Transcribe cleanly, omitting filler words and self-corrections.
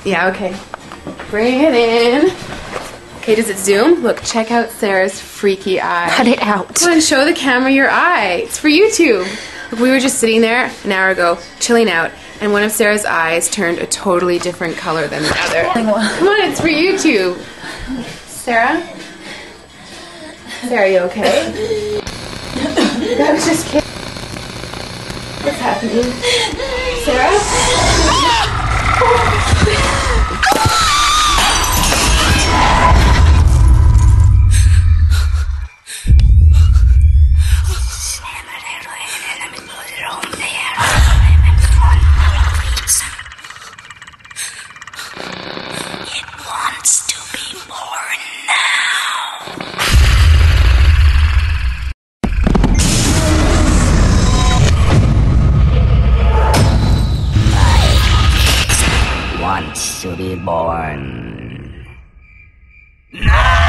Yeah, okay. Bring it in. Okay, does it zoom? Look, check out Sarah's freaky eye. Cut it out. Come on, show the camera your eye. It's for YouTube. Look, we were just sitting there an hour ago, chilling out, and one of Sarah's eyes turned a totally different color than the other. Come on, it's for YouTube. Sarah? Sarah, you okay? I was just kidding. What's happening? Sarah? It wants to be born now. Wants to be born. No!